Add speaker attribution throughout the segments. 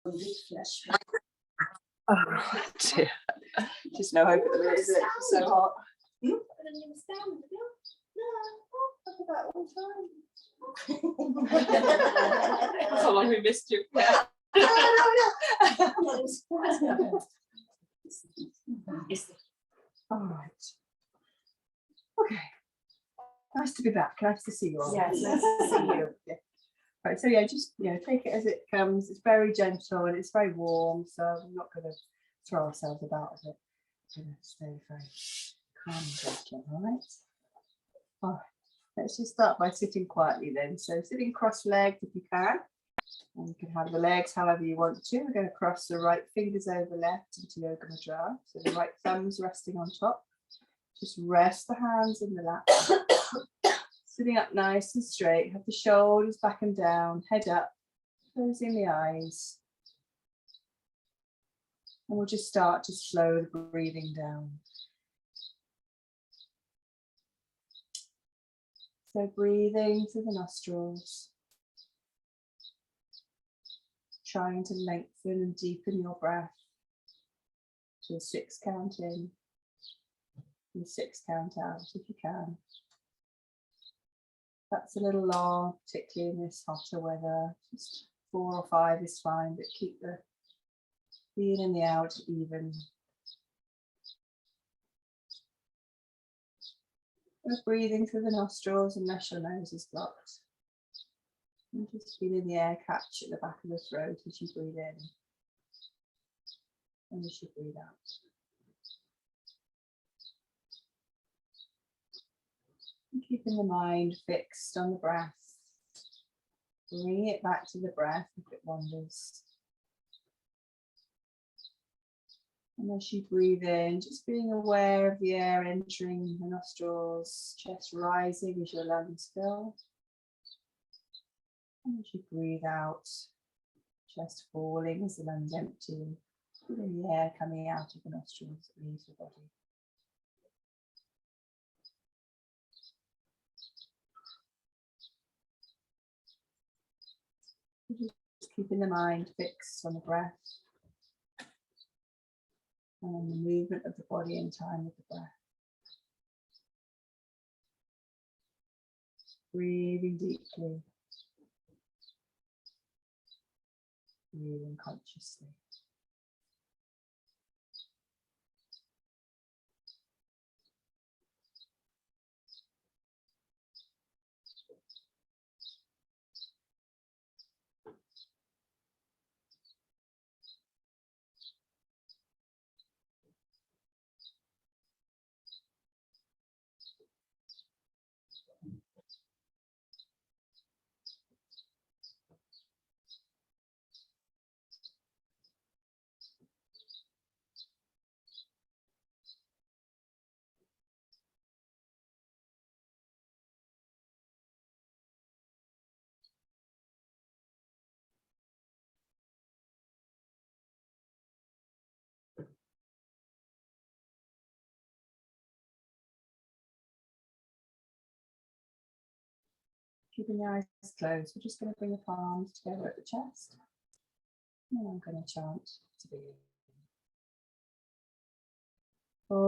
Speaker 1: Oh dear. Just no hope at the minute, is it? It's so hot.
Speaker 2: I didn't even stand. No, I forgot all the time.
Speaker 1: That's how long we missed you. Yeah. All right. Okay. Nice to be back. Nice to see you all.
Speaker 2: Yes, nice to see you.
Speaker 1: Yeah. Right, so yeah, just take it as it comes. It's very gentle and it's very warm, so we're not going to throw ourselves about with it. We're going to stay very calm and gentle, all right? All right. Let's just start by sitting quietly then. So sitting cross-legged if you can. And you can have the legs however you want to. We're going to cross the right fingers over left into Yoga Mudra. So the right thumb's resting on top. Just rest the hands in the lap. Sitting up nice and straight. Have the shoulders back and down. Head up. Closing the eyes. And we'll just start to slow the breathing down. So breathing through the nostrils. Trying to lengthen and deepen your breath to a 6 count in and 6 count out if you can. That's a little long, particularly in this hotter weather. Just 4 or 5 is fine, but keep the in and the out even. Just breathing through the nostrils unless your nose is blocked. And just feeling the air catch at the back of the throat as you breathe in and as you breathe out. And keeping the mind fixed on the breath. Bring it back to the breath if it wanders. And as you breathe in, just being aware of the air entering the nostrils, chest rising as your lungs fill. And as you breathe out, chest falling as the lungs empty, feeling the air coming out of the nostrils that leaves your body. Just keeping the mind fixed on the breath and on the movement of the body in time with the breath. Breathing deeply. Breathing consciously. Keeping your eyes closed, we're just going to bring the palms together at the chest. And I'm going to chant to begin. Om.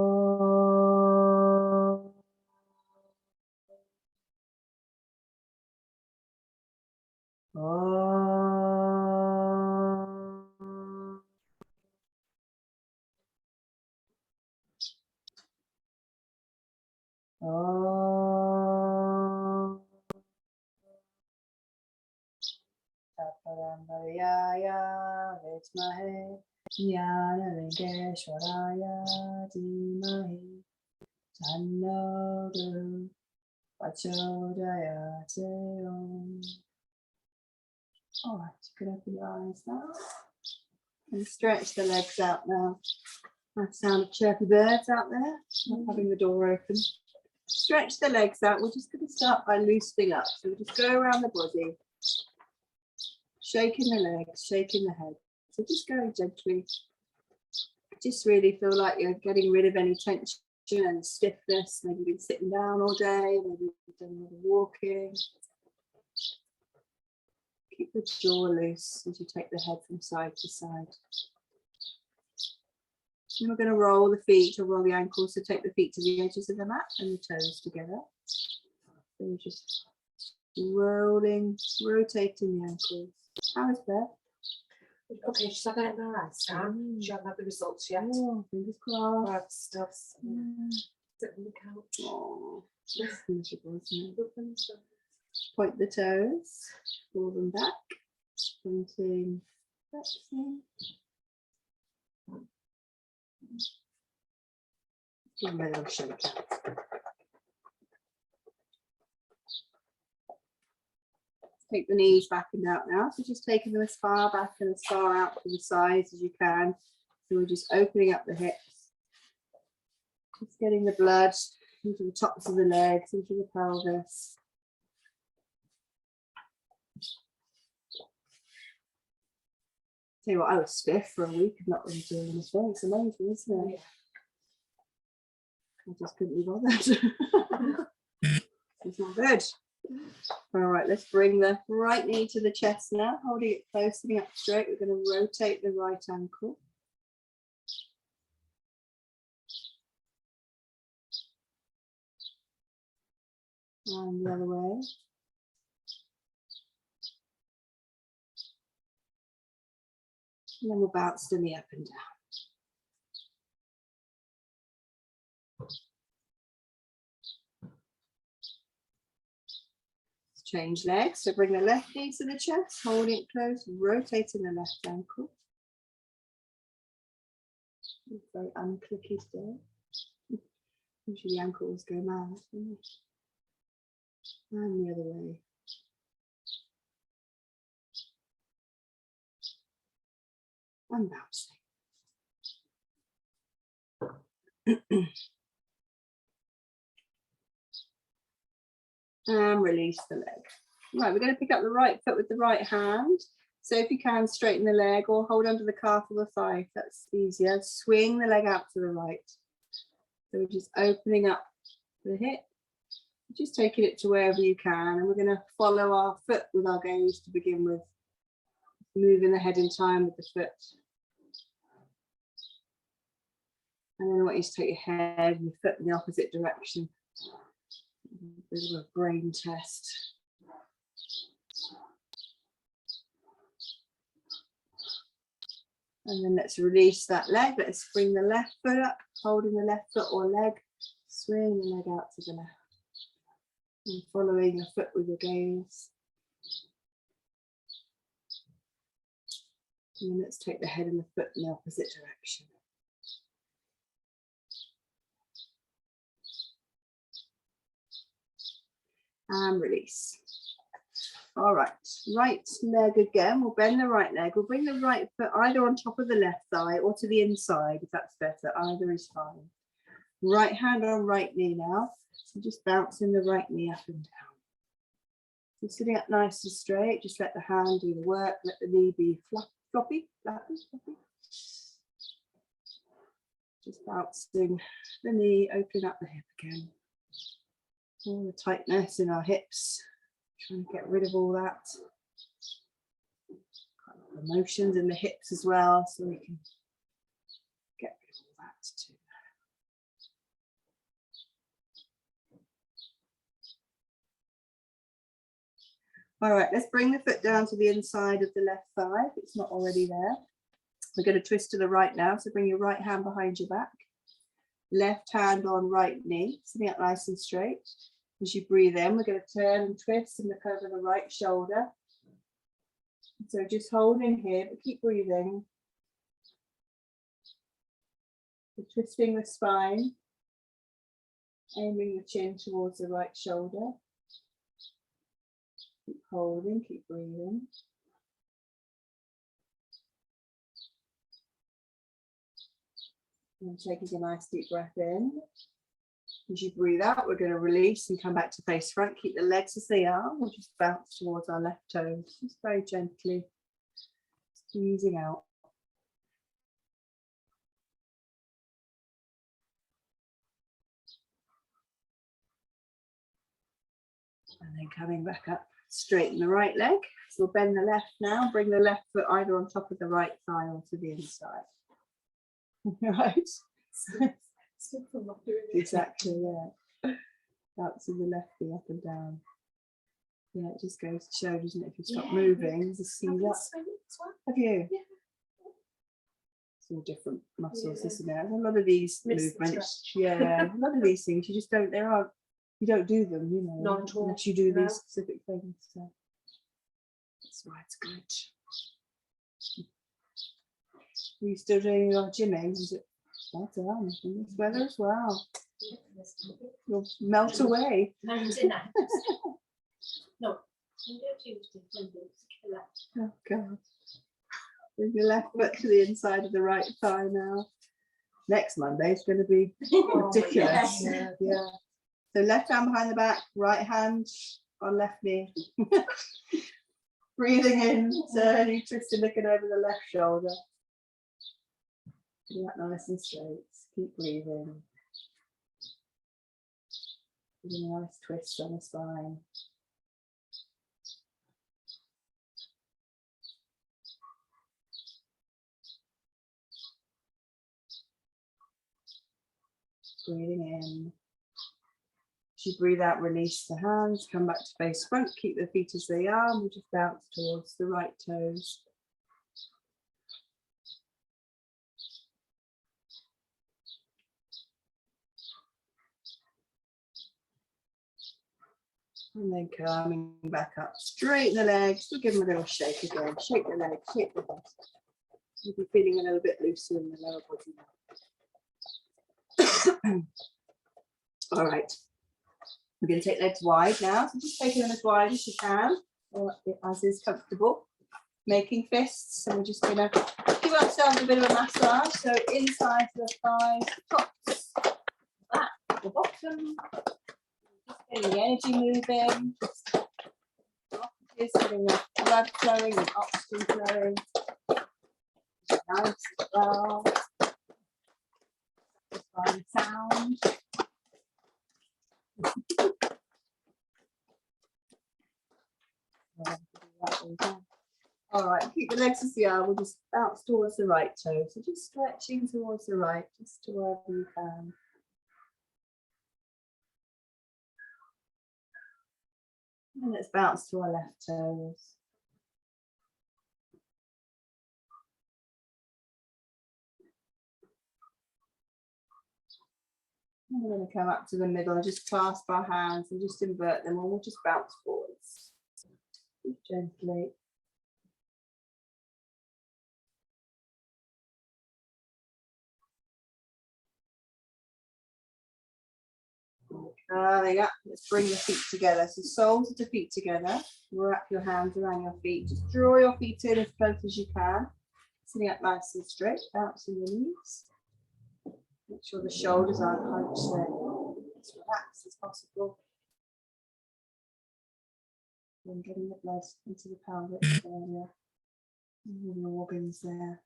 Speaker 1: Om. Om. Taparambariyaya Vechmahe Jnana Linkeshwaraya Dhimahi Tanno Guru Prachodayate Om. All right, you can open your eyes now and stretch the legs out now. Nice sound of chirpy birds out there, not having the door open. Stretch the legs out. We're just going to start by loosening up. So we'll just go around the body, shaking the legs, shaking the head. So just going gently. Just really feel like you're getting rid of any tension and stiffness. Maybe you've been sitting down all day, maybe you've done a lot of walking. Keep the jaw loose as you take the head from side to side. And we're going to roll the feet or roll the ankles, so take the feet to the edges of the mat and the toes together. So you're just rolling, rotating the ankles. How is that?
Speaker 2: Okay, she's having it in her eyes, Sam. She hasn't had the results yet.
Speaker 1: Oh, fingers crossed.
Speaker 2: Bad stuff. Sit on the couch.
Speaker 1: Oh, that's miserable, isn't it? Point the toes, pull them back, pointing, flexing. Give them a little shake out. Take the knees back and out now. So just taking them as far back and as far out to the sides as you can. So we're just opening up the hips. Just getting the blood into the tops of the legs, into the pelvis. Tell you what, I was stiff for a week of not really doing anything. It's amazing, isn't it? I just couldn't be bothered. It's not good. All right, let's bring the right knee to the chest now, holding it close, sitting up straight. We're going to rotate the right ankle. And the other way. And then we'll bounce the knee up and down. Change legs, so bring the left knee to the chest, holding it close, rotating the left ankle. Very unclicky today. Usually the ankles go mad, don't they? And the other way. And bouncing. And release the leg. Right, we're going to pick up the right foot with the right hand. So if you can, straighten the leg or hold under the calf or the thigh, if that's easier. Swing the leg out to the right. So we're just opening up the hip, just taking it to wherever you can. And we're going to follow our foot with our gaze to begin with. Moving the head in time with the foot. And then I want you to take your head and your foot in the opposite direction. A bit of a brain test. And then let's release that leg. Let's bring the left foot up, holding the left foot or leg. Swing the leg out to the left. And following your foot with your gaze. And then let's take the head and the foot in the opposite direction. And release. All right, right leg again. We'll bend the right leg. We'll bring the right foot either on top of the left thigh or to the inside, if that's better. Either is fine. Right hand on right knee now. So just bouncing the right knee up and down. So sitting up nice and straight. Just let the hand do the work. Let the knee be floppy. Just bouncing the knee, opening up the hip again. All the tightness in our hips, trying to get rid of all that. Quite a lot of emotions in the hips as well, so we can get rid of all that too. All right, let's bring the foot down to the inside of the left thigh if it's not already there. We're going to twist to the right now, so bring your right hand behind your back. Left hand on right knee, sitting up nice and straight. As you breathe in, we're going to turn and twist and look over the right shoulder. So just holding here, but keep breathing. We're twisting the spine, aiming the chin towards the right shoulder. Keep holding, keep breathing. And taking a nice deep breath in. As you breathe out, we're going to release and come back to face front. Keep the legs as they are. We'll just bounce towards our left toes, just very gently squeezing out. And then coming back up straighten the right leg. So we'll bend the left now, bring the left foot either on top of the right thigh or to the inside. Right. Exactly, yeah. Bouncing the left knee up and down. Yeah, it just goes to show, doesn't it? If you stop moving, just see that. Have you?
Speaker 2: Yeah.
Speaker 1: It's all different muscles, isn't it? A lot of these movements, yeah, a lot of these things you just don't. You don't do them, you know,
Speaker 2: Not at all,
Speaker 1: unless you do
Speaker 2: no.
Speaker 1: these specific things. So that's why it's good. Are you still doing your gymming? Is it? Well done. In this weather as well. You'll melt away.
Speaker 2: No, Tuesday.
Speaker 1: Oh God. Bring your left foot to the inside of the right thigh now. Next Monday is going to be ridiculous.
Speaker 2: Yeah.
Speaker 1: Yeah. So left hand behind the back, right hand on left knee. Breathing in, turning, twisting, looking over the left shoulder. Do that nice and straight. Keep breathing. Giving a nice twist on the spine. Breathing in. As you breathe out, release the hands, come back to face front, keep the feet as they are, and we'll just bounce towards the right toes. And then coming back up, straighten the legs, we'll give them a little shake again, shake the legs, shake the legs. You'll be feeling a little bit looser in the lower body now. All right. We're going to take legs wide now, so just taking them as wide as you can, or as is comfortable. Making fists, so we're just going to give ourselves a bit of a massage. So inside the thighs, tops, back, the bottom, just getting the energy moving, just getting the blood flowing and oxygen flowing. Nice as well. Satisfying sound. All right, keep the legs as they are. We'll just bounce towards the right toe. So just stretching towards the right, just to wherever you can. And let's bounce to our left toes. And we're going to come up to the middle and just clasp our hands and just invert them, and we'll just bounce forwards. Gently. Coming up, let's bring the feet together. So soles of the feet together. Wrap your hands around your feet. Just draw your feet in as close as you can. Sitting up nice and straight, bouncing the knees. Make sure the shoulders aren't hunched there. As relaxed as possible. And getting the blood into the pelvic area. And the organs there.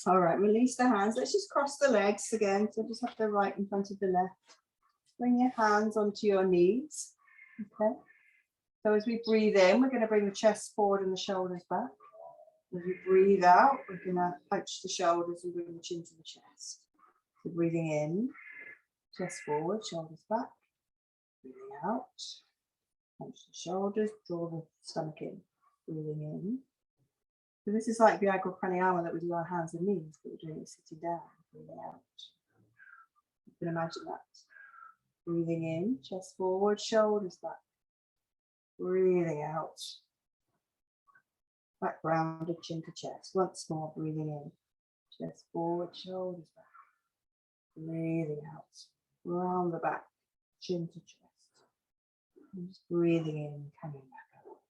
Speaker 1: All right, release the hands. Let's just cross the legs again. So just have the right in front of the left. Bring your hands onto your knees. Okay. So as we breathe in, we're going to bring the chest forward and the shoulders back. As we breathe out, we're going to hunch the shoulders and bring the chin to the chest. So breathing in, chest forward, shoulders back. Breathing out, hunch the shoulders, draw the stomach in. Breathing in. So this is like Viagra pranayama that we do our hands and knees, but we're doing it sitting down. Breathing out. You can imagine that. Breathing in, chest forward, shoulders back. Breathing out. Back rounded, chin to chest. Once more, breathing in. Chest forward, shoulders back. Breathing out. Round the back, chin to chest. And just breathing in, coming back up.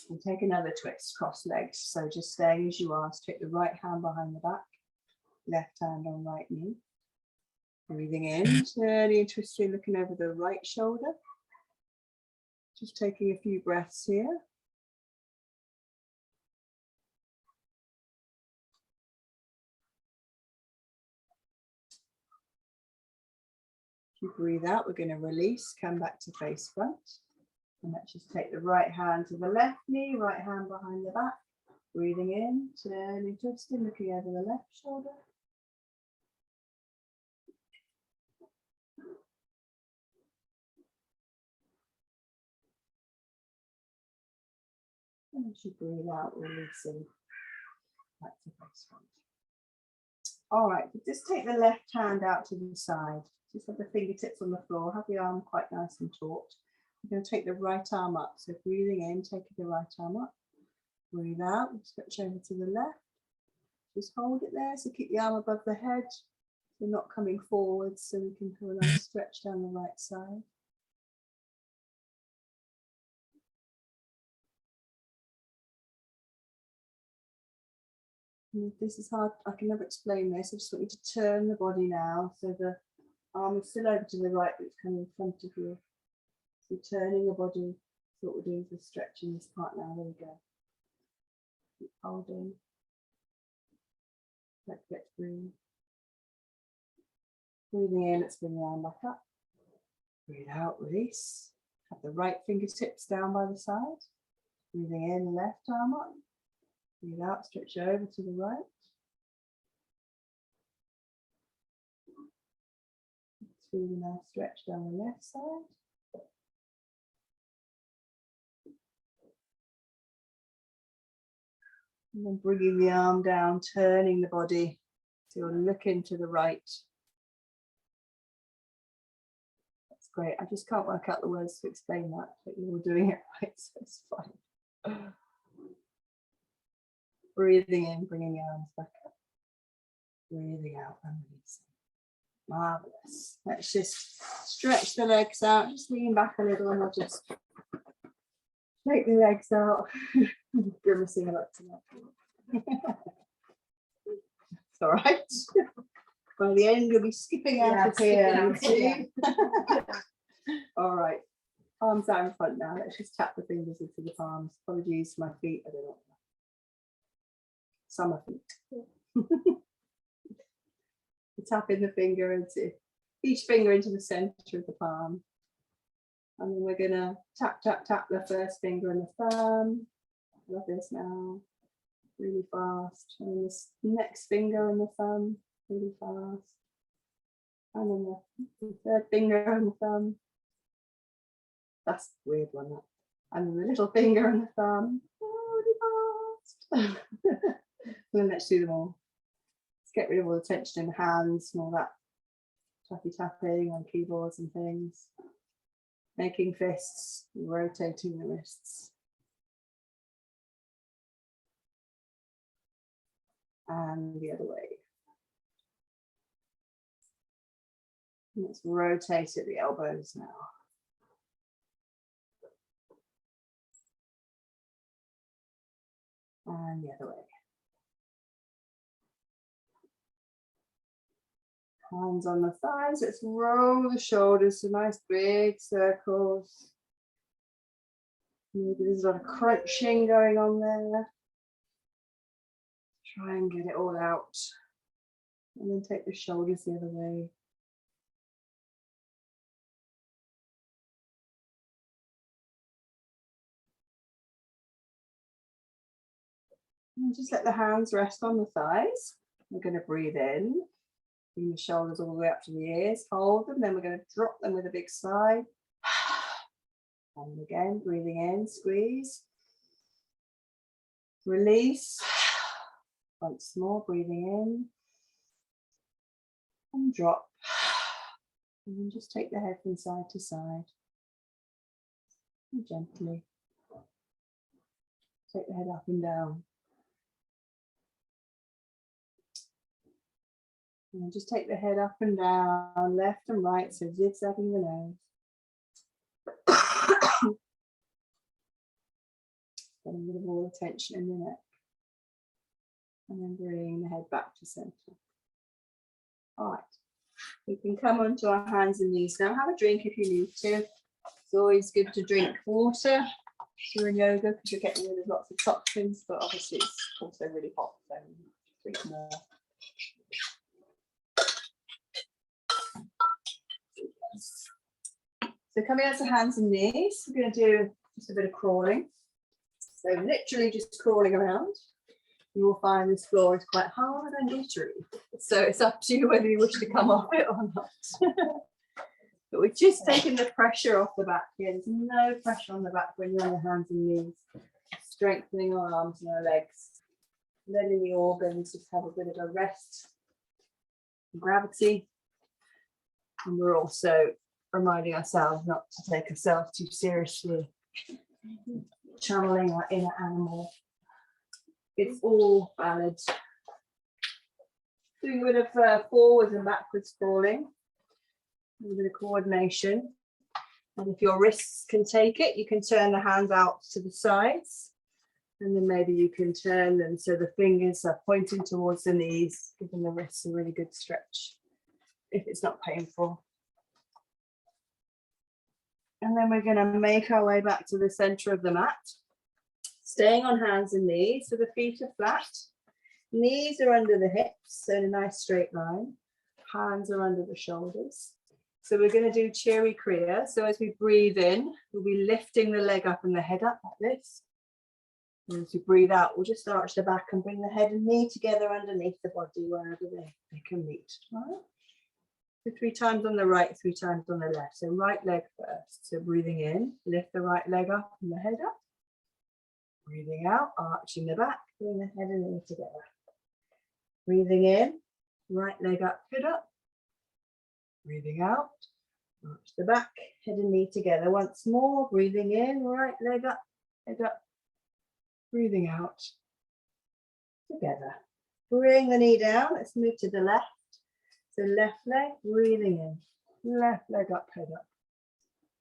Speaker 1: We'll take another twist, cross legs. So just staying as you are. So take the right hand behind the back, left hand on right knee. Breathing in, turning and twisting, looking over the right shoulder. Just taking a few breaths here. As you breathe out, we're going to release, come back to face front. And let's just take the right hand to the left knee, right hand behind the back. Breathing in, turning, twisting, looking over the left shoulder. And as you breathe out, releasing back to face front. All right, just take the left hand out to the side. Just have the fingertips on the floor, have the arm quite nice and taut. We're going to take the right arm up. So breathing in, taking the right arm up. Breathe out, stretch over to the left. Just hold it there. So keep the arm above the head. So not coming forwards, so we can do a nice stretch down the right side. And if this is hard, I can never explain this. I just want you to turn the body now. So the arm is still over to the right, but it's coming in front of you. So turning the body, that's what we're doing for stretching this part now. There we go. Keep holding. Let's get breathe. Breathing in, let's bring the arm back up. Breathe out, release. Have the right fingertips down by the side. Breathing in, the left arm up. Breathe out, stretch over to the right. Feel the nice stretch down the left side. And then bringing the arm down, turning the body. So you're looking to the right. That's great. I just can't work out the words to explain that, but you're doing it right, so it's fine. Breathing in, bringing the arms back up. Breathing out and releasing. Marvelous. Let's just stretch the legs out. Just lean back a little and I'll just take the legs out. Grimacing a lot tonight. It's all right. By the end, we'll be skipping out of here. All right. Arms out in front now. Let's just tap the fingers into the palms. Apologies for my feet. I don't know. Summer feet. Tapping the finger into each finger into the center of the palm. And then we're gonna tap, tap, tap the first finger and the thumb. Love this now. Really fast. And then this next finger and the thumb, really fast. And then the third finger and the thumb. That's a weird one, that. And then the little finger and the thumb. Really fast. And then let's do them all. Let's get rid of all the tension in the hands and all that tapping on keyboards and things. Making fists, rotating the wrists. And the other way. And let's rotate at the elbows now. And the other way. Hands on the thighs, let's roll the shoulders to nice big circles. Maybe there's a lot of crunching going on there. Try and get it all out. And then take the shoulders the other way. And just let the hands rest on the thighs. We're going to breathe in. Bring the shoulders all the way up to the ears. Hold them. Then we're going to drop them with a big sigh. And again, breathing in, squeeze. Release. Once more, breathing in. And drop. And then just take the head from side to side. And gently. Take the head up and down. And just take the head up and down, left and right, so zigzagging the nose. Getting rid of all the tension in the neck. And then bring the head back to center. All right. We can come onto our hands and knees now. Have a drink if you need to. It's always good to drink water during yoga because you're getting rid of lots of toxins, but obviously it's also really hot, so drink more. So coming out to hands and knees, we're going to do just a bit of crawling. So literally just crawling around. You will find this floor is quite hard and glittery. So it's up to you whether you wish to come off it or not. But we're just taking the pressure off the back here. There's no pressure on the back when you're on your hands and knees. Strengthening our arms and our legs. Letting the organs just have a bit of a rest. Gravity. And we're also reminding ourselves not to take ourselves too seriously. Channeling our inner animal. It's all valid. Doing a bit of forwards and backwards crawling. A bit of coordination. And if your wrists can take it, you can turn the hands out to the sides. And then maybe you can turn them so the fingers are pointing towards the knees, giving the wrists a really good stretch if it's not painful. And then we're going to make our way back to the center of the mat. Staying on hands and knees, so the feet are flat. Knees are under the hips, so in a nice straight line. Hands are under the shoulders. So we're going to do Chiri Kriya. So as we breathe in, we'll be lifting the leg up and the head up like this. And as we breathe out, we'll just arch the back and bring the head and knee together underneath the body wherever they can meet. All right? So 3 times on the right, 3 times on the left. So right leg first. So breathing in, lift the right leg up and the head up. Breathing out, arching the back, bring the head and knee together. Breathing in, right leg up, head up. Breathing out, arch the back, head and knee together. Once more, breathing in, right leg up, head up. Breathing out, together. Bring the knee down, let's move to the left. So left leg, breathing in, left leg up, head up.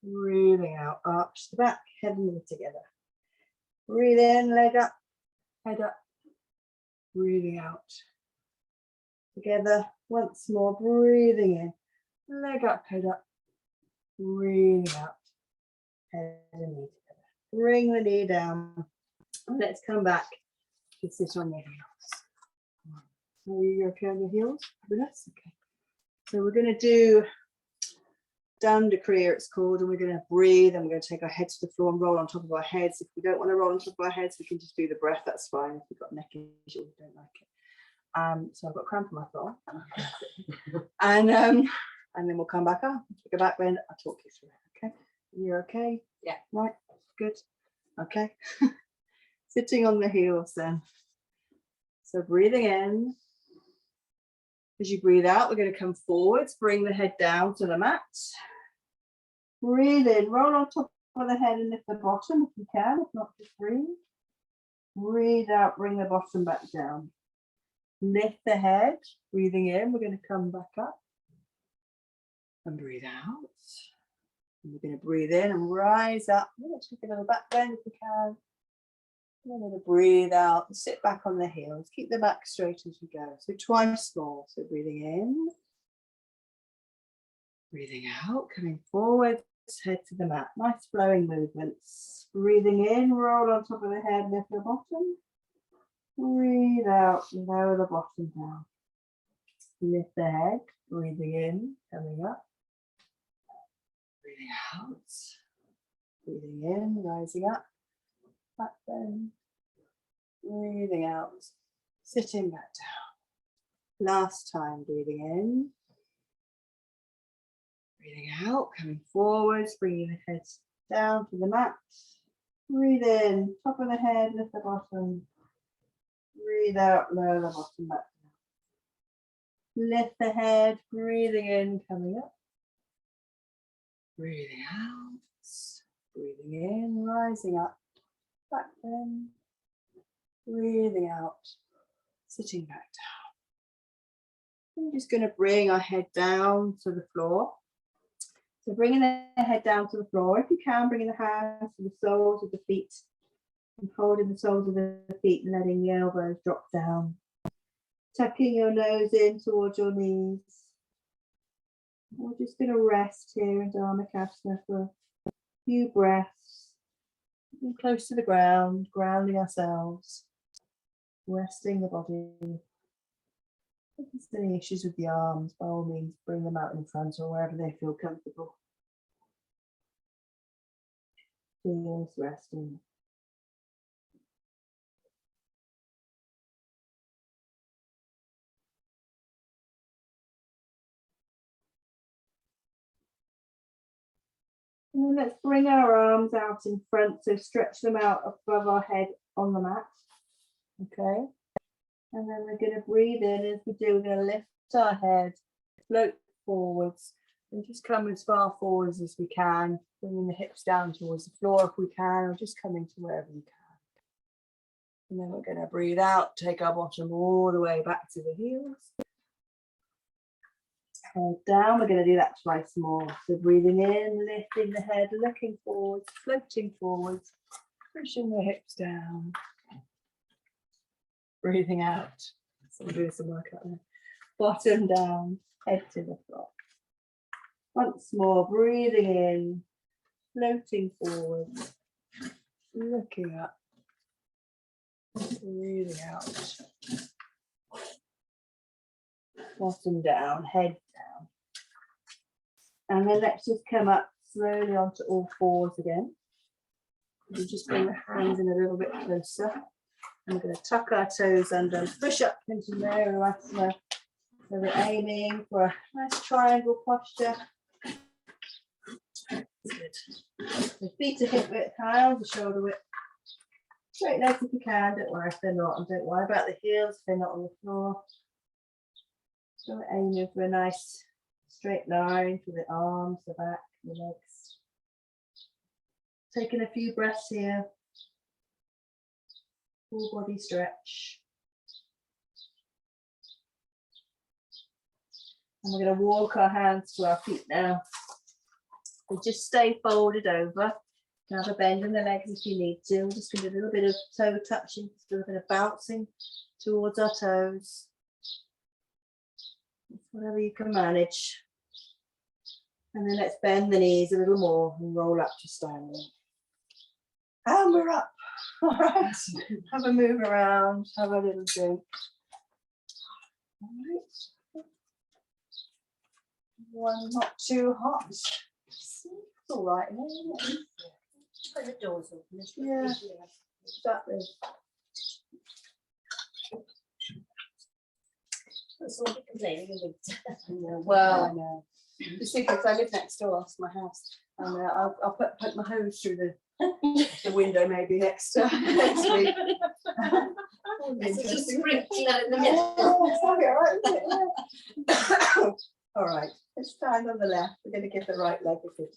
Speaker 1: Breathing out, arch the back, head and knee together. Breathe in, leg up, head up. Breathing out. Together, once more, breathing in, leg up, head up. Breathing out, head and knee together. Bring the knee down. And let's come back to sit on your heels. Are you okay on your heels? Fabulous. Okay. So we're going to do Danda Kriya, it's called, and we're going to breathe and we're going to take our heads to the floor and roll on top of our heads. If we don't want to roll on top of our heads, we can just do the breath, that's fine. If we've got neck issues, we don't like it. So I've got cramp in my thigh. And then we'll come back up, take a back bend, I'll talk you through it, okay? You're okay? Yeah. Right, good. Okay. Sitting on the heels then. So breathing in. As you breathe out, we're going to come forwards, bring the head down to the mat. Breathe in, roll on top of the head and lift the bottom if you can, if not just breathe. Breathe out, bring the bottom back down. Lift the head, breathing in, we're going to come back up. And breathe out. And we're going to breathe in and rise up. Let's take a little back bend if we can. And we're going to breathe out and sit back on the heels. Keep the back straight as you go. So twice more. So breathing in. Breathing out, coming forward, head to the mat. Nice flowing movements. Breathing in, roll on top of the head, lift the bottom. Breathe out, lower the bottom down. Lift the head, breathing in, coming up. Breathing out. Breathing in, rising up. Back bend. Breathing out, sitting back down. Last time, breathing in. Breathing out, coming forwards, bringing the head down to the mat. Breathe in, top of the head, lift the bottom. Breathe out, lower the bottom back down. Lift the head, breathing in, coming up. Breathing out, breathing in, rising up. Back bend. Breathing out, sitting back down. I'm just going to bring our head down to the floor. So bringing the head down to the floor, if you can, bringing the hands to the soles of the feet and holding the soles of the feet and letting the elbows drop down. Tucking your nose in towards your knees. We're just going to rest here in Dharmakasana for a few breaths. Getting close to the ground, grounding ourselves, resting the body. If there's any issues with the arms, by all means, bring them out in front or wherever they feel comfortable. Just resting. And then let's bring our arms out in front, so stretch them out above our head on the mat. Okay. And then we're going to breathe in. As we do, we're going to lift our head, float forwards, and just come as far forwards as we can, bringing the hips down towards the floor if we can, or just coming to wherever you can. And then we're going to breathe out, take our bottom all the way back to the heels. Head down, we're going to do that twice more. So breathing in, lifting the head, looking forwards, floating forwards, pushing the hips down. Breathing out. So we'll do some work out there. Bottom down, head to the floor. Once more, breathing in, floating forwards, looking up, breathing out. Bottom down, head down. And then let's just come up slowly onto all fours again. We'll just bring the hands in a little bit closer. And we're going to tuck our toes under and push up into Narayana. So we're aiming for a nice triangle posture. Good. The feet are hip width, hands are shoulder width. Straight legs if you can, don't worry if they're not, and don't worry about the heels if they're not on the floor. So we're aiming for a nice straight line for the arms, the back, the legs. Taking a few breaths here. Full body stretch. And we're going to walk our hands to our feet now. So just stay folded over. You can have a bend in the legs if you need to. We're just going to do a little bit of toe touching, just a little bit of bouncing towards our toes. Whatever you can manage. And then let's bend the knees a little more and roll up to standing. And we're up. All right. Have a move around, have a little drink. All right. One not too hot. It's all right.
Speaker 2: Put the doors open.
Speaker 1: Yeah, exactly.
Speaker 2: That's all complaining, isn't it?
Speaker 1: Well, I know. The secret, I live next door to my house, and I'll put my hose through the window maybe next week.
Speaker 2: It's just a sprinkler in the middle.
Speaker 1: All right, let's stand on the left. We're going to give the right leg a good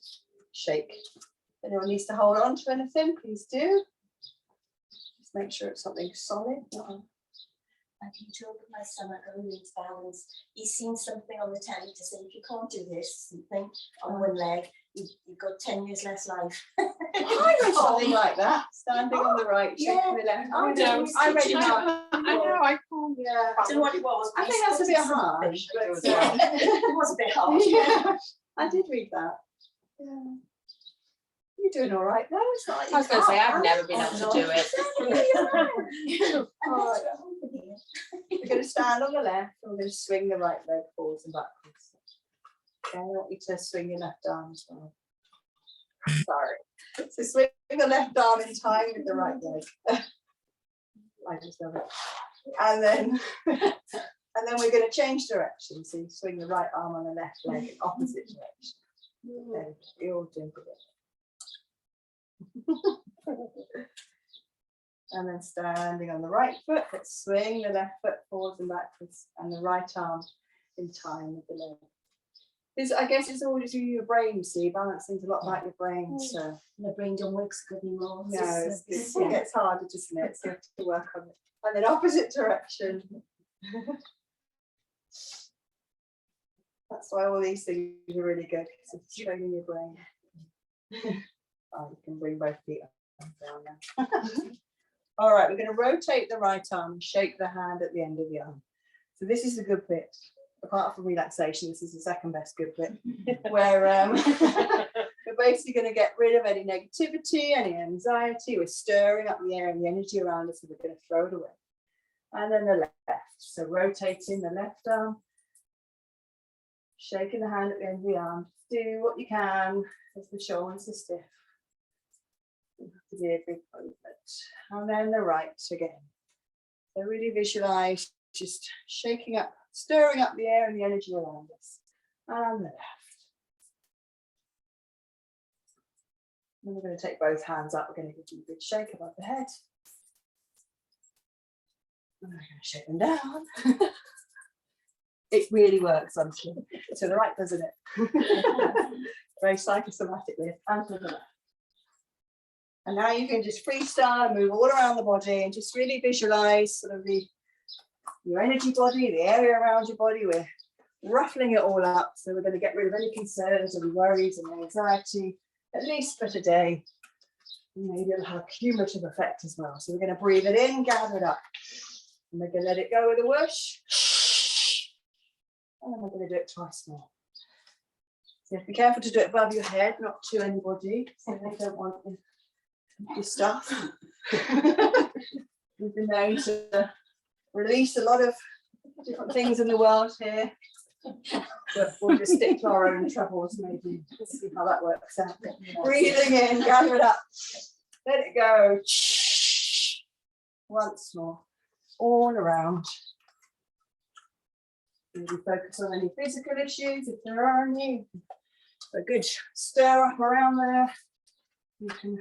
Speaker 1: shake. If anyone needs to hold on to anything, please do. Just make sure it's something solid.
Speaker 2: I can talk with my stomach going into balance. He's seen something on the telly to say if you can't do this something on one leg, you've got 10 years less life.
Speaker 1: I read something like that. Standing on the right, shaking the left.
Speaker 2: I know.
Speaker 1: I read that.
Speaker 3: I know, I can't.
Speaker 1: Yeah.
Speaker 2: I don't know what it was.
Speaker 1: I think that's a bit harsh. But,
Speaker 2: It was a bit harsh.
Speaker 1: yeah, I did read that. Yeah. You're doing all right. No, it's not.
Speaker 3: I was going to say, I've never been able to do it.
Speaker 1: All right. We're going to stand on the left and we're going to swing the right leg forwards and backwards. Okay, I want you to swing your left arm as well. Sorry. So swing the left arm in time with the right leg. I just love it. And then we're going to change direction. So you swing the right arm on the left leg in opposite direction. Okay, you're all doing good. And then standing on the right foot, let's swing the left foot forwards and backwards, and the right arm in time with the leg. I guess it's all just your brain, you see, balancing's a lot like your brain. So
Speaker 2: My brain don't work so good anymore.
Speaker 1: no, it gets harder, doesn't it? So you have to work on it. And then opposite direction. That's why all these things are really good, because it's training your brain. Oh, you can bring both feet up and down now. All right, we're going to rotate the right arm and shake the hand at the end of the arm. So this is a good bit. apart from relaxation, this is the second best good bit, where we're basically going to get rid of any negativity, any anxiety. We're stirring up the air and the energy around us, and we're going to throw it away. And then the left, so rotating the left arm, shaking the hand at the end of the arm. Do what you can as the shoulders are stiff. You have to be a big movement. And then the right again. So really visualize just shaking up, stirring up the air and the energy around us. And the left. And we're going to take both hands up. We're going to give them a big shake above the head. And we're going to shake them down. It really works, honestly. To the right, doesn't it? Very psychosomatically. And to the left. And now you can just freestyle and move all around the body and just really visualize sort of your energy body, the area around your body. We're ruffling it all up. So we're going to get rid of any concerns and worries and anxiety, at least for today. Maybe it'll have a cumulative effect as well. So we're going to breathe it in, gather it up. And we're going to let it go with a whoosh. And then we're going to do it twice more. So you have to be careful to do it above your head, not to anybody. So they don't want your stuff. We've been known to release a lot of different things in the world here. But we'll just stick to our own troubles, maybe. Let's see how that works out. Breathing in, gather it up. Let it go. Once more. All around. Really focus on any physical issues if there are any. A good stir up around there. You can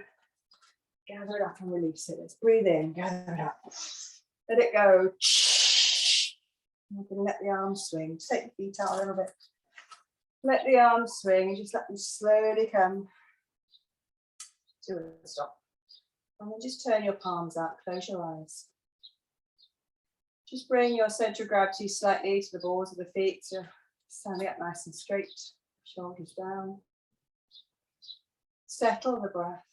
Speaker 1: gather it up and release it. Let's breathe in, gather it up. Let it go. We're going to let the arms swing. Just take the feet out a little bit. Let the arms swing and just let them slowly come to a stop. And then just turn your palms out, close your eyes. Just bring your center of gravity slightly to the balls of the feet, so standing up nice and straight, shoulders down. Settle the breath.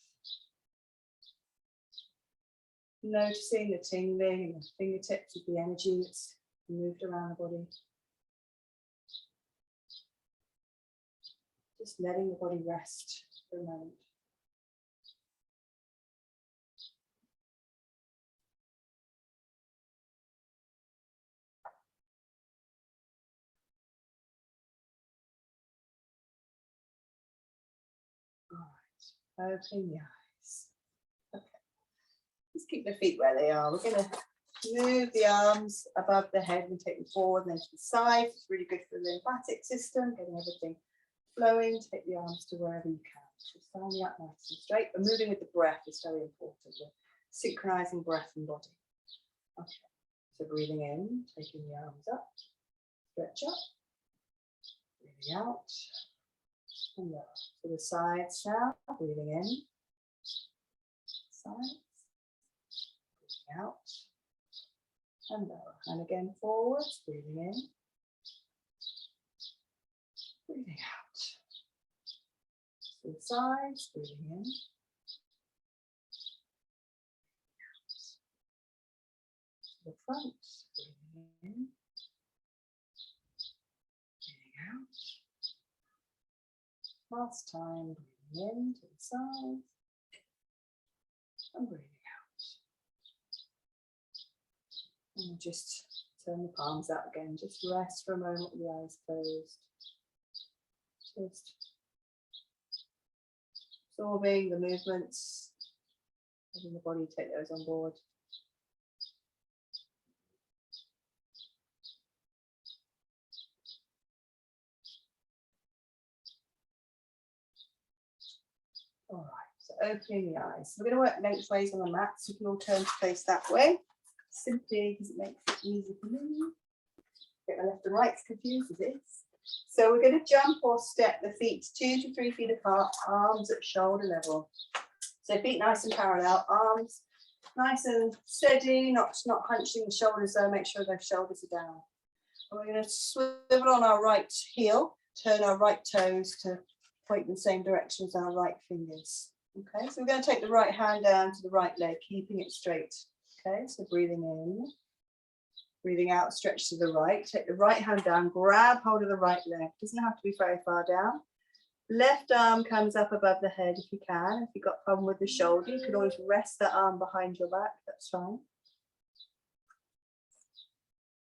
Speaker 1: Noticing the tingling in the fingertips of the energy that's moved around the body. Just letting the body rest for a moment. All right, open the eyes. Okay. Just keep the feet where they are. We're going to move the arms above the head and take them forward and then to the side. It's really good for the lymphatic system, getting everything flowing. Take the arms to wherever you can. Just standing up nice and straight. But moving with the breath is very important. We're synchronizing breath and body. Okay. So breathing in, taking the arms up, stretch up, breathing out, and lower. To the sides now, breathing in, sides, breathing out, and lower. And again forwards, breathing in, breathing out. To the sides, breathing in, to the front, breathing in, breathing out. Last time, breathing in to the side and breathing out. And just turn the palms out again. Just rest for a moment with the eyes closed. Just absorbing the movements, letting the body take those on board. All right, so opening the eyes. We're going to work lengthways on the mat, so you can all turn to face that way, simply because it makes it easy for me. Get my left and right confused with this. So we're going to jump or step the feet 2 to 3 feet apart, arms at shoulder level. So feet nice and parallel, arms nice and steady, not hunching the shoulders though, make sure those shoulders are down. And we're going to swivel on our right heel, turn our right toes to point in the same direction as our right fingers. Okay, so we're going to take the right hand down to the right leg, keeping it straight. Okay, so breathing in, Breathing out, stretch to the right. Take the right hand down, grab hold of the right leg. Doesn't have to be very far down. Left arm comes up above the head if you can. If you've got a problem with the shoulder, you can always rest that arm behind your back. That's fine.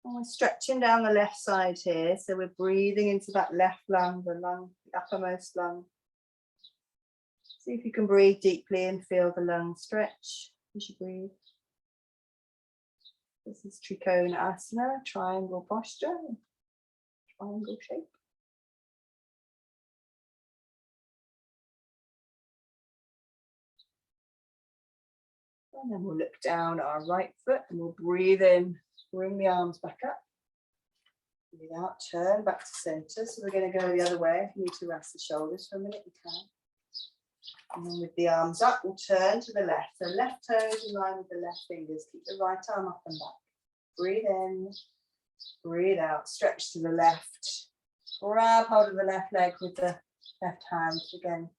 Speaker 1: And we're stretching down the left side here. So we're breathing into that left lung, the uppermost lung. See if you can breathe deeply and feel the lung stretch as you breathe. This is Trikonasana, triangle posture, triangle shape. And then we'll look down at our right foot and we'll breathe in, bring the arms back up. Breathe out, turn back to center. So we're going to go the other way. If you need to rest the shoulders for a minute, you can. And then with the arms up, we'll turn to the left. So left toes in line with the left fingers. Keep the right arm up and back. Breathe in, breathe out, stretch to the left. Grab hold of the left leg with the left hand. Again,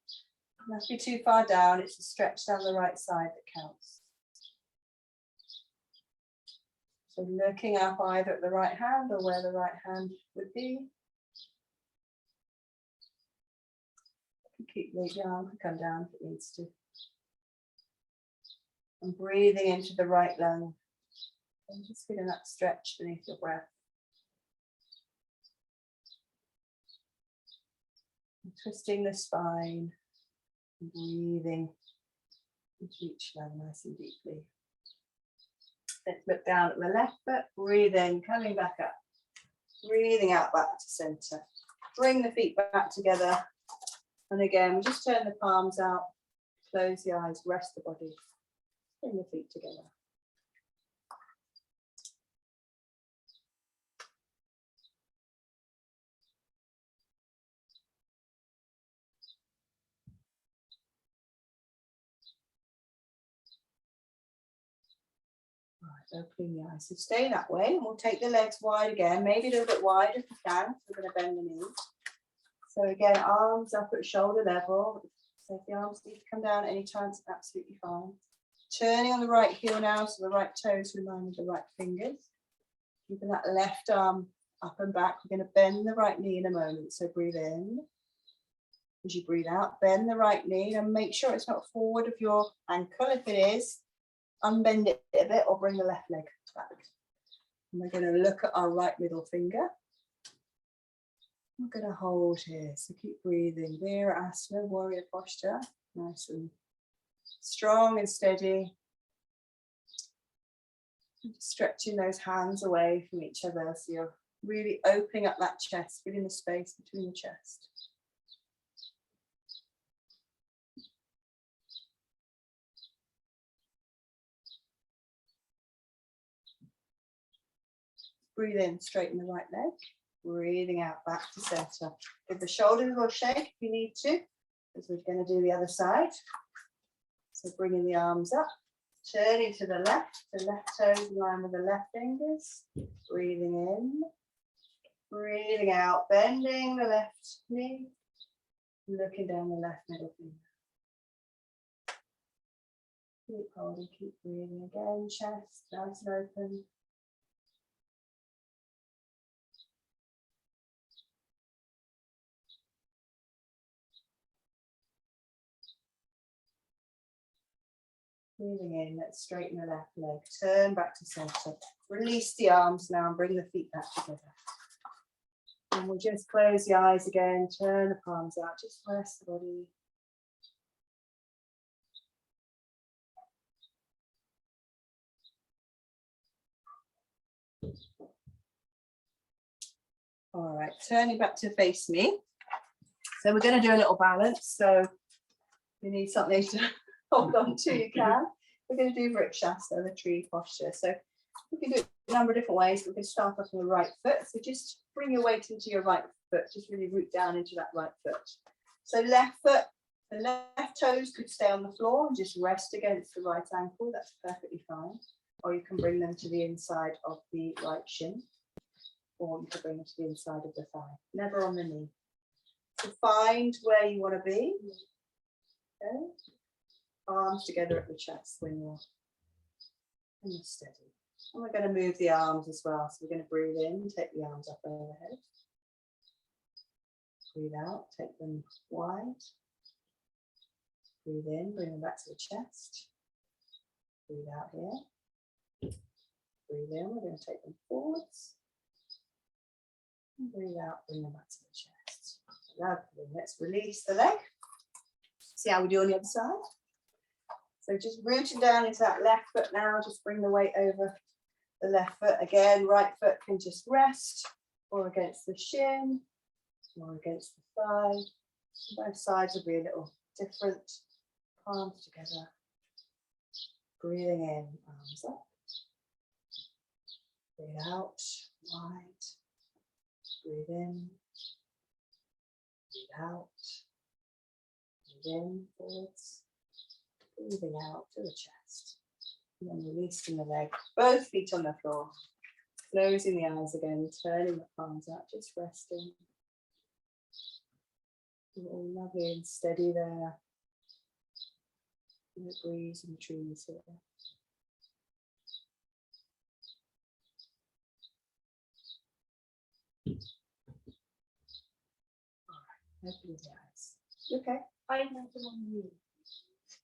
Speaker 1: not be too far down. It's a stretch down the right side that counts. So looking up either at the right hand or where the right hand would be. Keep the arm to come down if it needs to. And breathing into the right lung. And just feeling that stretch beneath your breath. And twisting the spine. And breathing into each lung nice and deeply. Let's look down at the left foot. Breathe in, coming back up. Breathing out back to center. Bring the feet back together. And again, just turn the palms out, close the eyes, rest the body, bring the feet together. Right, opening the eyes. So stay that way, and we'll take the legs wide again, maybe a little bit wider if you can. So we're going to bend the knees. So again, arms up at shoulder level. So if the arms need to come down at any time, it's absolutely fine. Turning on the right heel now, so the right toes remain with the right fingers. Keeping that left arm up and back. We're going to bend the right knee in a moment. So breathe in. As you breathe out, bend the right knee and make sure it's not forward of your ankle. If it is, unbend it a bit or bring the left leg back. And we're going to look at our right middle finger. We're going to hold here, so keep breathing. Virasana, warrior posture, nice and strong and steady. Stretching those hands away from each other, so you're really opening up that chest, filling the space between the chest. Breathe in, straighten the right leg. Breathing out back to center. Give the shoulders a little shake if you need to, as we're going to do the other side. So bringing the arms up, turning to the left toes in line with the left fingers. Breathing in, breathing out, bending the left knee, looking down the left middle finger. Keep holding, keep breathing again, chest nice and open. Breathing in, let's straighten the left leg, turn back to center. Release the arms now and bring the feet back together. And we'll just close the eyes again, turn the palms out, just rest the body. All right, turning back to face me. So we're going to do a little balance. So you need something to hold on to, you can. We're going to do Vrikshasana, the tree posture. So we can do it a number of different ways. We can start off on the right foot. So just bring your weight into your right foot. Just really root down into that right foot. So left foot, the left toes could stay on the floor and just rest against the right ankle. That's perfectly fine. Or you can bring them to the inside of the right shin. Or you can bring them to the inside of the thigh. Never on the knee. So find where you want to be. Okay. Arms together at the chest when you're steady. And we're going to move the arms as well. So we're going to breathe in, take the arms up overhead. Breathe out, take them wide. Breathe in, bring them back to the chest. Breathe out here. Breathe in, we're going to take them forwards. And breathe out, bring them back to the chest. Lovely. Let's release the leg. See how we do on the other side. So just rooting down into that left foot now. Just bring the weight over the left foot. Again, right foot can just rest or against the shin or against the thigh. Both sides will be a little different. Palms together. Breathing in, arms up. Breathe out, wide. Breathe in. Breathe out. Breathe in, forwards. Breathing out to the chest. And then releasing the leg. Both feet on the floor. Closing the eyes again, turning the palms out, just resting. All lovely and steady there. The breeze and the trees here. Open the eyes. Okay.
Speaker 2: I have them on the knee.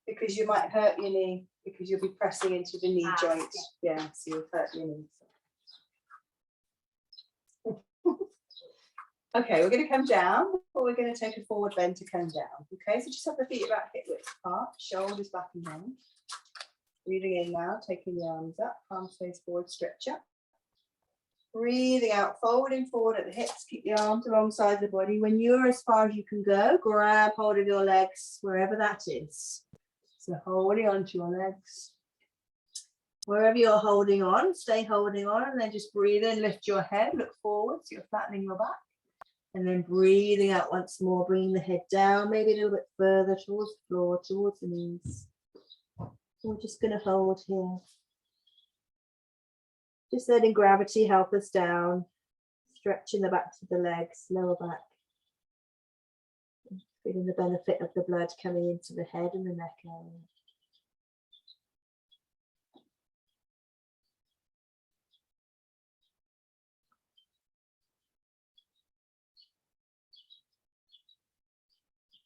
Speaker 1: Because you might hurt your knee, because you'll be pressing into the knee joint.
Speaker 2: Yeah.
Speaker 1: Yeah, so you'll hurt your knee. Okay, we're going to come down, but we're going to take a forward bend to come down. Okay, so just have the feet about hip width apart, shoulders back and down. Breathing in now, taking the arms up, palms face forward, stretch up. Breathing out, folding forward at the hips, keep the arms alongside the body. When you're as far as you can go, grab hold of your legs, wherever that is. So holding on to your legs. Wherever you're holding on, stay holding on, and then just breathe in, lift your head, look forward, so you're flattening your back. And then breathing out once more, bringing the head down, maybe a little bit further towards the floor, towards the knees. We're just going to hold here. Just letting gravity help us down, stretching the backs of the legs, lower back. Feeling the benefit of the blood coming into the head and the neck area.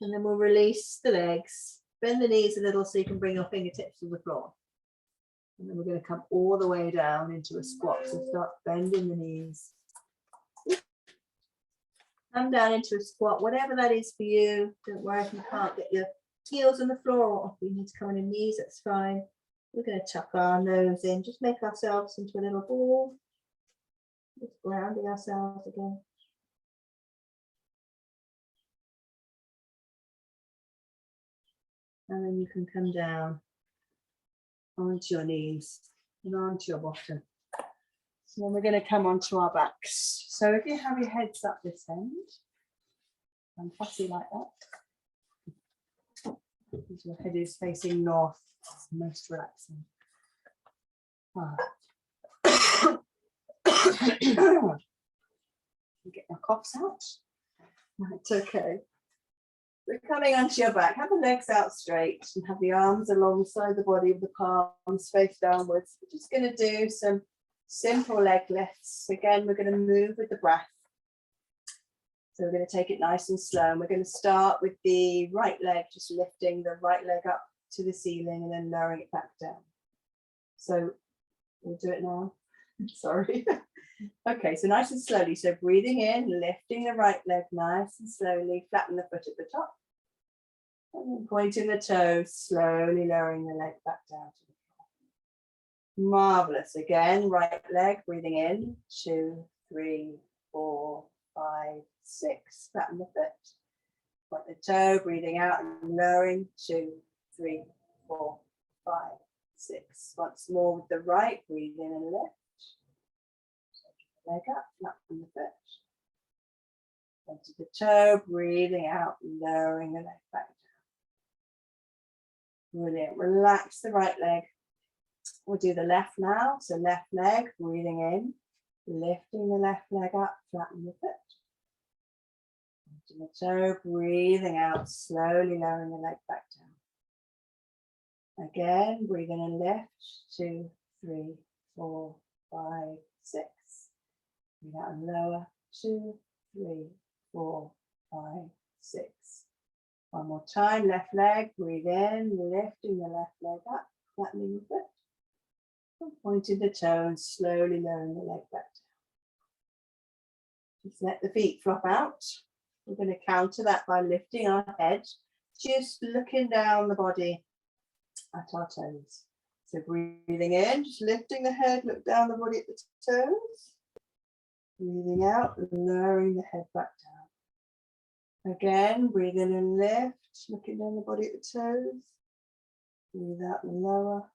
Speaker 1: And then we'll release the legs, bend the knees a little so you can bring your fingertips to the floor. And then we're going to come all the way down into a squat. So start bending the knees. Come down into a squat, whatever that is for you. Don't worry if you can't get your heels on the floor, or if you need to come on your knees, that's fine. We're going to tuck our nose in, just make ourselves into a little ball. Just grounding ourselves again. And then you can come down onto your knees and onto your bottom. So then we're going to come onto our backs. So if you have your heads up this end, and fussy like that, your head is facing north, it's most relaxing. Get your coughs out. It's okay. We're coming onto your back. Have the legs out straight and have the arms alongside the body with the palms face downwards. We're just going to do some simple leg lifts. Again, we're going to move with the breath. So we're going to take it nice and slow. And we're going to start with the right leg, just lifting the right leg up to the ceiling and then lowering it back down. So we'll do it now. Sorry. Okay, so nice and slowly. So breathing in, lifting the right leg nice and slowly, flatten the foot at the top. And then pointing the toes, slowly lowering the leg back down to the floor. Marvelous. Again, right leg, breathing in, 2, 3, 4, 5, 6. Flatten the foot. Point the toe, breathing out and lowering, 2, 3, 4, 5, 6. Once more with the right, breathe in and lift. Leg up, flatten the foot. Onto the toe, breathing out, lowering the leg back down. Brilliant. Relax the right leg. We'll do the left now. So left leg, breathing in, lifting the left leg up, flatten the foot. Onto the toe, breathing out, slowly lowering the leg back down. Again, breathe in and lift, 2, 3, 4, 5, 6. Breathe out and lower. 2, 3, 4, 5, 6. One more time, left leg, breathe in, lifting the left leg up, flattening the foot. And pointing the toes, slowly lowering the leg back down. Just let the feet flop out. We're going to counter that by lifting our head, just looking down the body at our toes. So breathing in, just lifting the head, look down the body at the toes. Breathing out, lowering the head back down. Again, breathe in and lift, looking down the body at the toes. Breathe out and lower.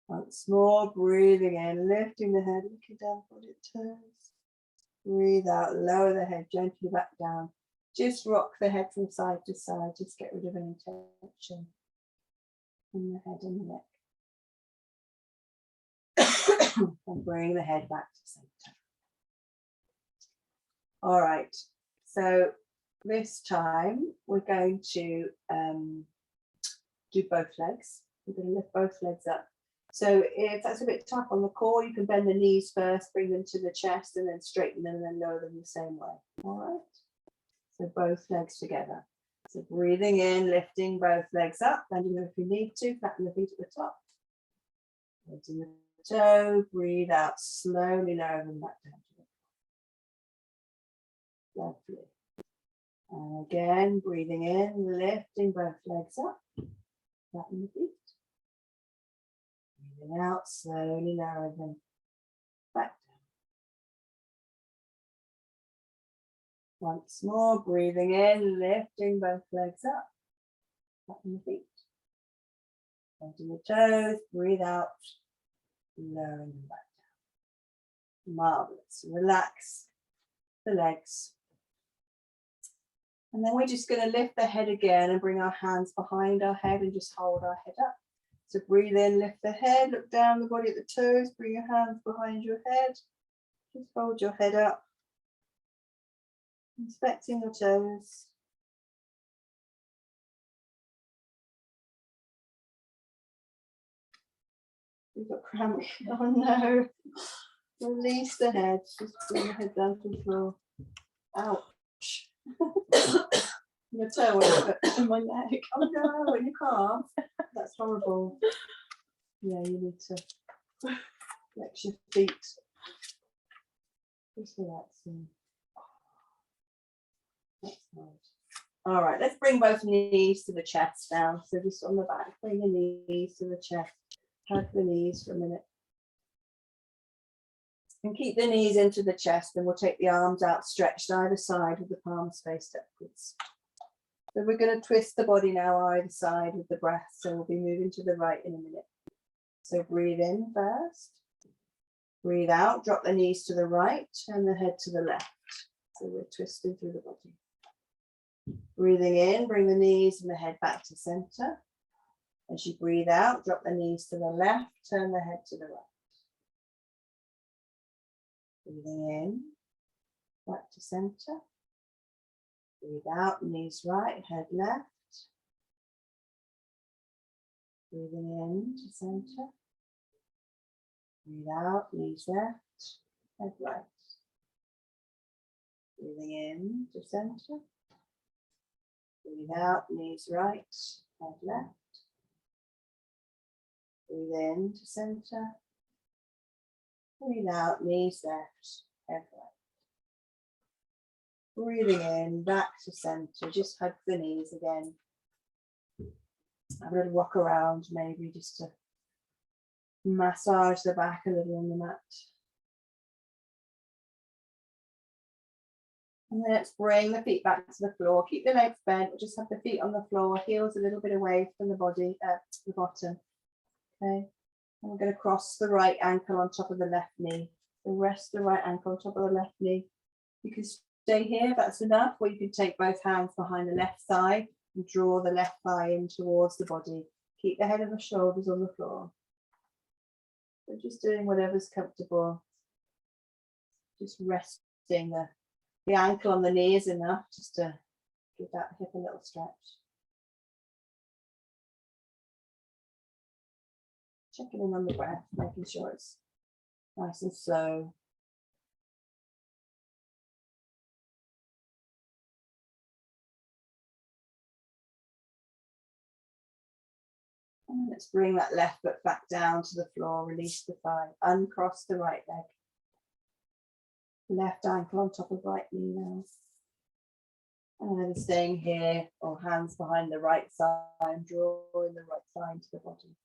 Speaker 1: Once more, breathing in, lifting the head, looking down the body at the toes. Breathe out, lower the head gently back down. Just rock the head from side to side, just get rid of any tension in the head and the neck. And bring the head back to center. All right, so this time we're going to do both legs. We're going to lift both legs up. So if that's a bit tough on the core, you can bend the knees first, bring them to the chest, and then straighten them and then lower them the same way. All right, so both legs together. So breathing in, lifting both legs up, bending them if you need to, flatten the feet at the top. Lifting the toe, breathe out, slowly lower them back down to the floor. Lovely. And again, breathing in, lifting both legs up, flatten the feet. Breathing out, slowly lower them back down. Once more, breathing in, lifting both legs up, flatten the feet. Onto the toes, breathe out, lowering them back down. Marvelous. Relax the legs. And then we're just going to lift the head again and bring our hands behind our head and just hold our head up. So breathe in, lift the head, look down the body at the toes, bring your hands behind your head. Just hold your head up. Inspecting your toes. We've got cramp. Oh no. Release the head. Just bring the head down to the floor. Ouch. Your toe on my neck. Oh no, you can't. That's horrible. Yeah, you need to flex your feet. Just relaxing. That's nice. All right, let's bring both knees to the chest now. So just on the back, bring the knees to the chest. Hug the knees for a minute. And keep the knees into the chest, and we'll take the arms outstretched either side with the palms faced upwards. So we're going to twist the body now either side with the breath. So we'll be moving to the right in a minute. So breathe in first. Breathe out, drop the knees to the right and the head to the left. So we're twisting through the body. Breathing in, bring the knees and the head back to center. As you breathe out, drop the knees to the left, turn the head to the right. Breathing in, back to center. Breathe out, knees right, head left. Breathing in to center. Breathe out, knees left, head right. Breathing in to center. Breathe out, knees right, head left. Breathe in to center. Breathe out, knees left, head right. Breathing in, back to center. Just hug the knees again. Have a little rock around, maybe just to massage the back a little on the mat. And then let's bring the feet back to the floor. Keep the legs bent, just have the feet on the floor, heels a little bit away from the body, the bottom. Okay. And we're going to cross the right ankle on top of the left knee. So rest the right ankle on top of the left knee. You can stay here, that's enough, or you can take both hands behind the left thigh and draw the left thigh in towards the body. Keep the head and the shoulders on the floor. So just doing whatever's comfortable. Just resting the ankle on the knee is enough, just to give that hip a little stretch. Checking in on the breath, making sure it's nice and slow. And let's bring that left foot back down to the floor, release the thigh, uncross the right leg. Left ankle on top of right knee now. And then staying here, or hands behind the right side, drawing the right thigh into the body.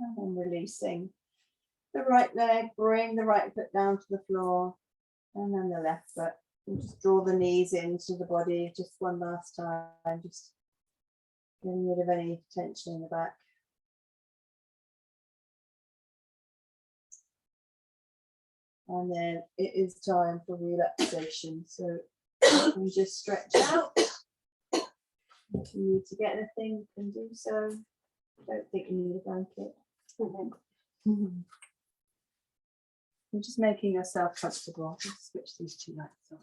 Speaker 1: And then releasing the right leg, bring the right foot down to the floor, and then the left foot. And just draw the knees into the body just one last time, just getting rid of any tension in the back. And then it is time for relaxation. So you can just stretch out. If you need to get anything, you can do so. Don't think you need a blanket. You're just making yourself comfortable. Let's switch these two lights on.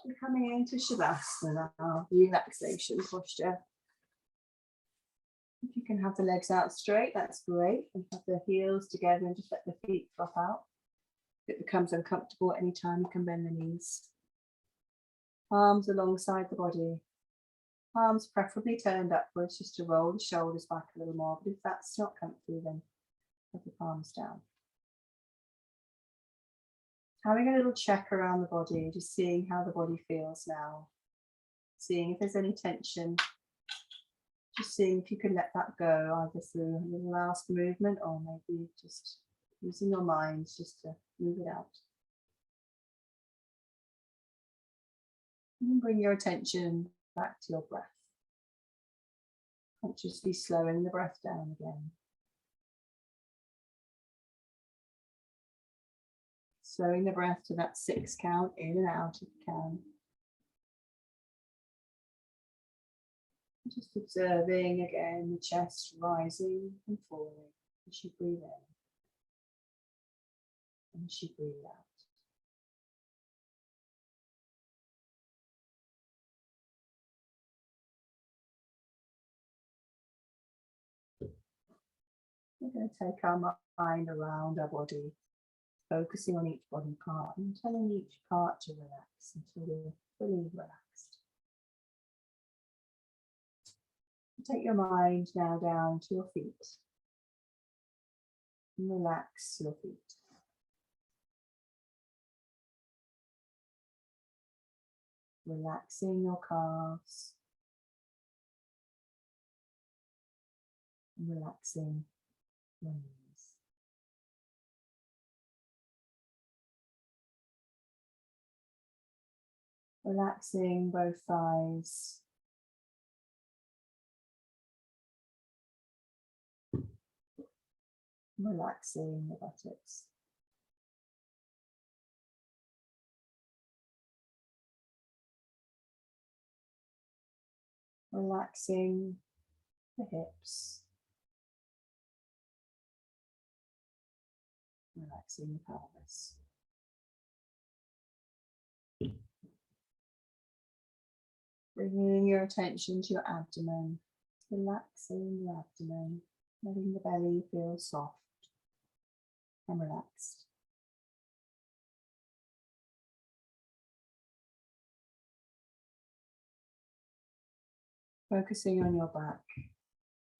Speaker 1: We're coming into Shavasana, our relaxation posture. If you can have the legs out straight, that's great. And have the heels together and just let the feet flop out. If it becomes uncomfortable at any time, you can bend the knees. Arms alongside the body. Arms preferably turned upwards just to roll the shoulders back a little more. But if that's not comfy, then put the palms down. Having a little check around the body, just seeing how the body feels now. Seeing if there's any tension. Just seeing if you can let that go, either through a little last movement or maybe just using your mind just to move it out. And bring your attention back to your breath. Consciously slowing the breath down again. Slowing the breath to that 6 count, in and out if you can. Just observing again the chest rising and falling as you breathe in and as you breathe out. We're going to take our mind around our body, focusing on each body part and telling each part to relax until we're fully relaxed. Take your mind now down to your feet and relax your feet. Relaxing your calves and relaxing your knees. Relaxing both thighs. Relaxing the buttocks. Relaxing the hips. Relaxing the pelvis. Bringing your attention to your abdomen. Relaxing the abdomen. Letting the belly feel soft and relaxed. Focusing on your back,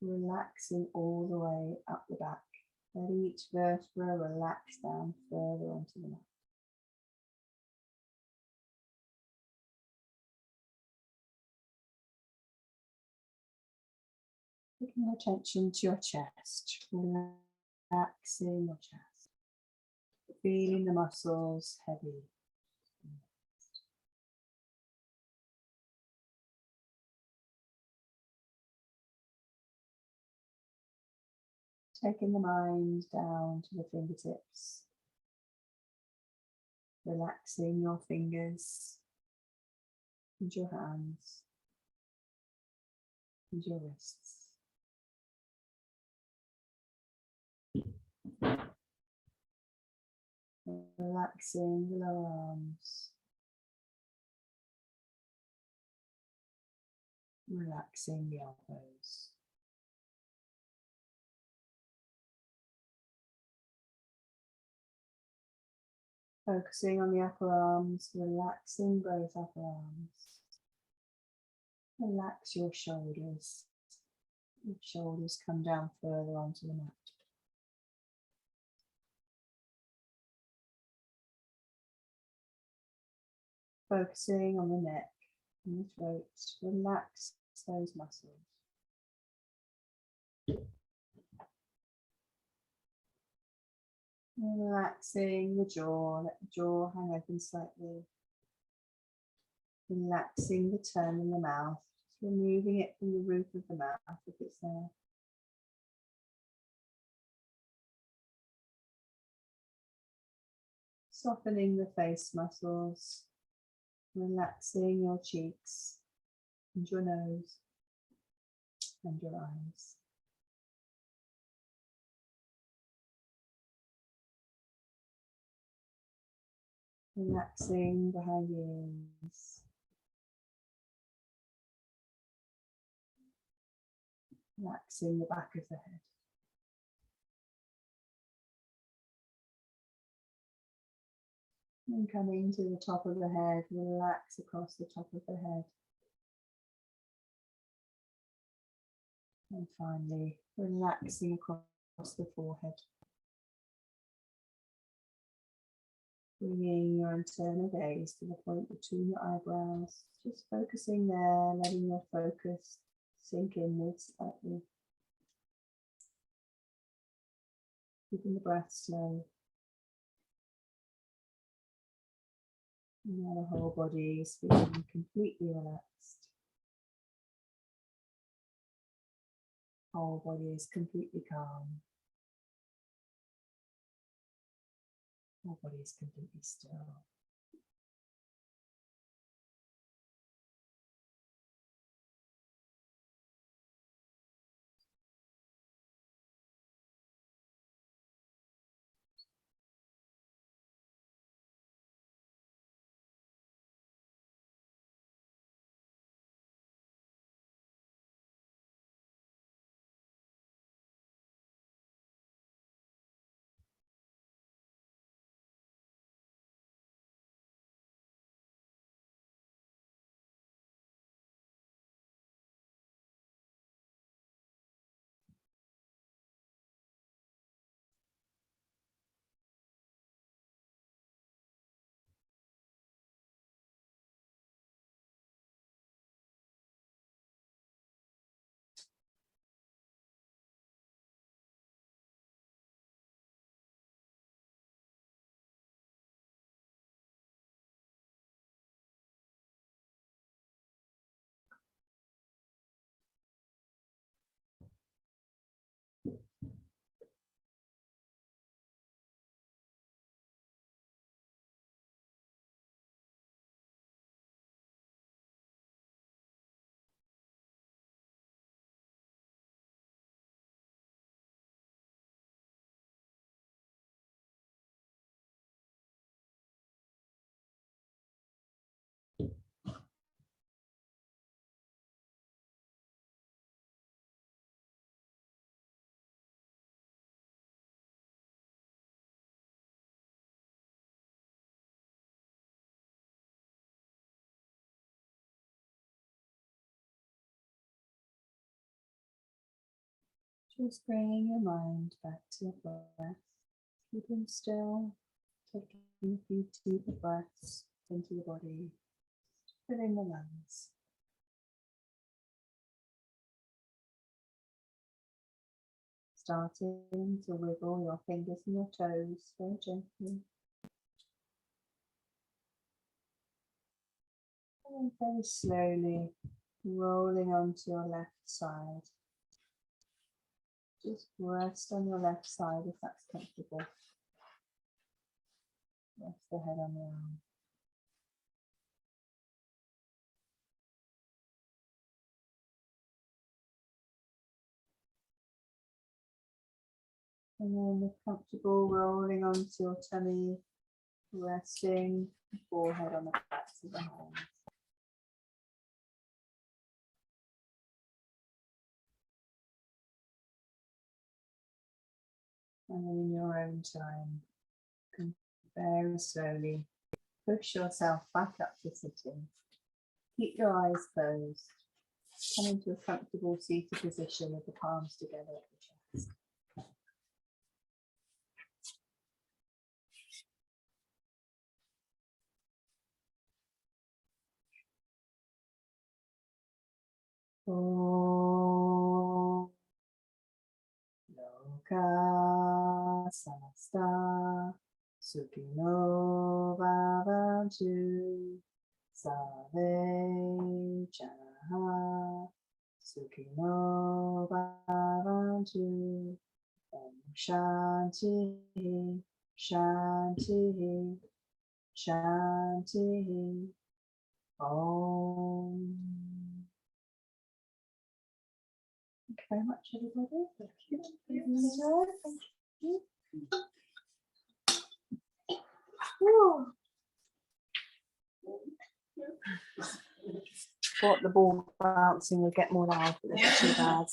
Speaker 1: relaxing all the way up the back. Letting each vertebra relax down further onto the mat. Taking your attention to your chest, relaxing your chest, feeling the muscles heavy. Taking the mind down to the fingertips, relaxing your fingers and your hands and your wrists. Relaxing the lower arms, relaxing the elbows. Focusing on the upper arms, relaxing both upper arms. Relax your shoulders. Your shoulders come down further onto the mat. Focusing on the neck and the throat, relax those muscles. Relaxing the jaw, let the jaw hang open slightly. Relaxing the tongue in the mouth, just removing it from the roof of the mouth if it's there. Softening the face muscles, relaxing your cheeks and your nose and your eyes. Relaxing behind the ears. Relaxing the back of the head. And coming to the top of the head, relax across the top of the head. And finally, relaxing across the forehead. Bringing your internal gaze to the point between your eyebrows. Just focusing there, letting your focus sink inwards slightly. Keeping the breath slow. And now the whole body is feeling completely relaxed. Whole body is completely calm. Whole body is completely still. Just bringing your mind back to your breath, keeping still, taking a few deeper breaths into the body, filling the lungs. starting to wiggle your fingers and your toes very gently. And very slowly rolling onto your left side. Just rest on your left side if that's comfortable. Rest the head on the arm. And then if comfortable, rolling onto your tummy, resting forehead on the backs of the hands. And then in your own time, you can very slowly push yourself back up to sitting. Keep your eyes closed. Come into a comfortable seated position with the palms together at the chest. Om Loka Samasta Sukhino Bhavantu Sarve Janaha Sukhino Bhavantu Om Shanti Shanti Shanti Om. Thank you very much, everybody. Thank you. Thank you. Woo. Thought the ball bouncing would get more loud, but it's too bad.